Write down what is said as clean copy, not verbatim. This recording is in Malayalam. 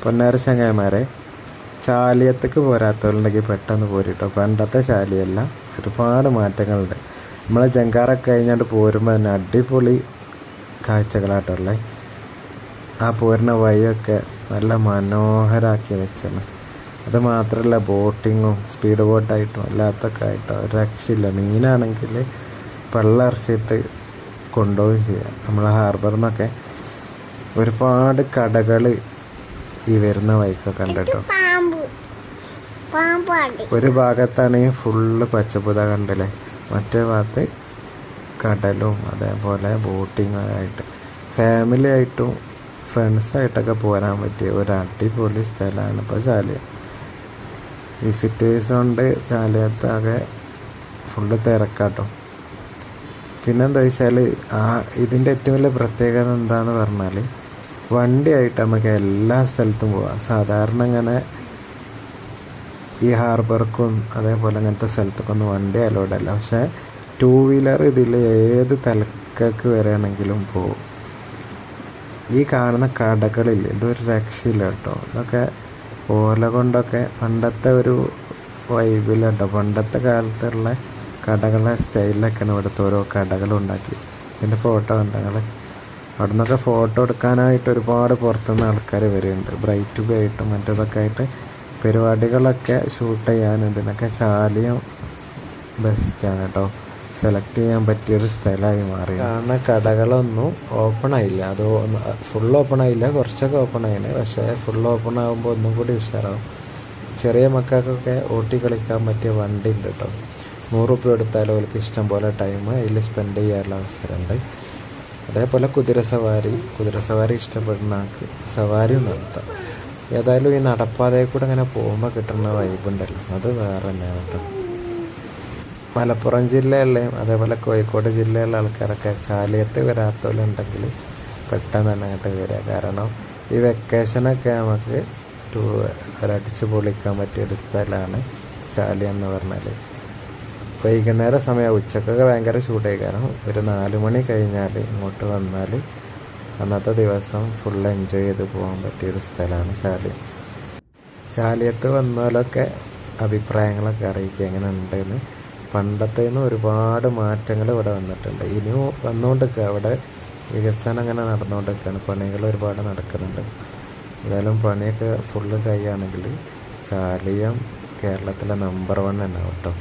പൊന്നാര ചങ്ങായിമാരെ, ചാലിയത്തേക്ക് പോരാത്തവരുണ്ടെങ്കിൽ പെട്ടെന്ന് പോരിട്ടോ. പണ്ടത്തെ ചാലിയല്ല, ഒരുപാട് മാറ്റങ്ങളുണ്ട്. നമ്മളെ ജങ്കാറൊക്കെ കഴിഞ്ഞാണ്ട് പോരുമ്പോൾ തന്നെ അടിപൊളി കാഴ്ചകളായിട്ടുള്ളത്. ആ പോരുന്ന വഴിയൊക്കെ നല്ല മനോഹരമാക്കി വെച്ചാണ്. അത് മാത്രമല്ല, ബോട്ടിങ്ങും സ്പീഡ് ബോട്ടായിട്ടും അല്ലാത്തൊക്കെ ആയിട്ടോ ഒരു രക്ഷയില്ല. മീനാണെങ്കിൽ വെള്ളമരച്ചിട്ട് കൊണ്ടുപോവുകയും ചെയ്യാം. നമ്മളെ ഹാർബറിൽ നിന്നൊക്കെ ഒരുപാട് കടകൾ ഈ വരുന്ന വഴിക്കൊക്കെ ഉണ്ട് കേട്ടോ. ഒരു ഭാഗത്താണെങ്കിൽ ഫുള്ള് പച്ചപ്പുത കണ്ടില്ലേ, മറ്റേ ഭാഗത്ത് കടലും അതേപോലെ ബോട്ടിങ്ങായിട്ട് ഫാമിലി ആയിട്ടും ഫ്രണ്ട്സായിട്ടൊക്കെ പോരാൻ പറ്റിയ ഒരു അടിപൊളി സ്ഥലമാണ് ഇപ്പോൾ ചാലിയം. വിസിറ്റേഴ്സ് കൊണ്ട് ചാലിയത്താകെ ഫുള്ള് തിരക്കാട്ടോ. പിന്നെന്താ വെച്ചാൽ ഇതിൻ്റെ ഏറ്റവും വലിയ പ്രത്യേകത എന്താണെന്ന് പറഞ്ഞാൽ, വണ്ടിയായിട്ട് നമുക്ക് എല്ലാ സ്ഥലത്തും പോവാം. സാധാരണ ഇങ്ങനെ ഈ ഹാർബർക്കും അതേപോലെ അങ്ങനത്തെ സ്ഥലത്തൊക്കൊന്നും വണ്ടി അലോഡല്ല. പക്ഷേ 2 വീലർ ഇതിൽ ഏത് തലക്കൊക്കെ വരികയാണെങ്കിലും പോകും. ഈ കാണുന്ന കടകളിൽ ഇതൊരു രക്ഷയില്ല കേട്ടോ. ഇതൊക്കെ ഓല കൊണ്ടൊക്കെ പണ്ടത്തെ ഒരു വൈബിലുണ്ടോ. പണ്ടത്തെ കാലത്തുള്ള കടകളുടെ സ്റ്റൈലിലൊക്കെയാണ് ഇവിടുത്തെ ഓരോ കടകളുണ്ടാക്കി. ഇതിൻ്റെ ഫോട്ടോ കണ്ടങ്ങൾ അവിടെ നിന്നൊക്കെ ഫോട്ടോ എടുക്കാനായിട്ട് ഒരുപാട് പുറത്തുനിന്ന് ആൾക്കാർ വരുന്നുണ്ട്. ബ്രൈറ്റ് ബി ആയിട്ടും മറ്റേതൊക്കെ ആയിട്ട് പരിപാടികളൊക്കെ ഷൂട്ട് ചെയ്യാൻ ഇതിനൊക്കെ ചാലിയം ബെസ്റ്റാണ് കേട്ടോ. സെലക്ട് ചെയ്യാൻ പറ്റിയൊരു സ്ഥലമായി മാറി. കാരണം കടകളൊന്നും ഓപ്പൺ ആയില്ല. അത് ഫുൾ ഓപ്പൺ ആയില്ല, കുറച്ചൊക്കെ ഓപ്പൺ ആയിന്. പക്ഷേ ഫുൾ ഓപ്പൺ ആകുമ്പോൾ ഒന്നും കൂടി ഉഷാറാവും. ചെറിയ മക്കൾക്കൊക്കെ ഓട്ടി കളിക്കാൻ പറ്റിയ വണ്ടി ഉണ്ട് കേട്ടോ. 100 രൂപ എടുത്താലും അവർക്ക് ഇഷ്ടം പോലെ ടൈം അതിൽ സ്പെൻഡ് ചെയ്യാനുള്ള അവസരമുണ്ട്. അതേപോലെ കുതിരസവാരി ഇഷ്ടപ്പെടുന്ന ആൾക്ക് സവാരിയും നടത്താം. ഏതായാലും ഈ നടപ്പാതയിൽ കൂടെ അങ്ങനെ പോകുമ്പോൾ കിട്ടുന്ന വൈബുണ്ടല്ലോ, അത് വേറെ തന്നെയാണ് കേട്ടോ. മലപ്പുറം ജില്ലയിലെയും അതേപോലെ കോഴിക്കോട് ജില്ലയിലെ ആൾക്കാരൊക്കെ ചാലിയത്ത് വരാത്തവരുണ്ടെങ്കിൽ പെട്ടെന്ന് തന്നെ അങ്ങോട്ട് വരിക. കാരണം ഈ വെക്കേഷനൊക്കെ നമുക്ക് ഒരടിച്ച് പൊളിക്കാൻ പറ്റിയൊരു സ്ഥലമാണ് ചാലിയം എന്ന് പറഞ്ഞാൽ. വൈകുന്നേര സമയം ഉച്ചക്കൊക്കെ ഭയങ്കര ചൂടായി. കാരണം ഒരു 4 മണി കഴിഞ്ഞാൽ ഇങ്ങോട്ട് വന്നാൽ അന്നത്തെ ദിവസം ഫുൾ എൻജോയ് ചെയ്ത് പോകാൻ പറ്റിയൊരു സ്ഥലമാണ് ചാലിയം. ചാലിയത്ത് വന്നാലൊക്കെ അഭിപ്രായങ്ങളൊക്കെ അറിയിക്കുക എങ്ങനെ ഉണ്ടെന്ന്. പണ്ടത്തേന്ന് ഒരുപാട് മാറ്റങ്ങൾ ഇവിടെ വന്നിട്ടുണ്ട്. ഇനിയും വന്നുകൊണ്ടിരിക്കുക. അവിടെ വികസനം അങ്ങനെ നടന്നുകൊണ്ടിരിക്കുകയാണ്. പണികൾ ഒരുപാട് നടക്കുന്നുണ്ട്. ഏതായാലും പണിയൊക്കെ ഫുള്ള് കഴിയുകയാണെങ്കിൽ ചാലിയം കേരളത്തിലെ നമ്പർ 1 തന്നെ കേട്ടോ.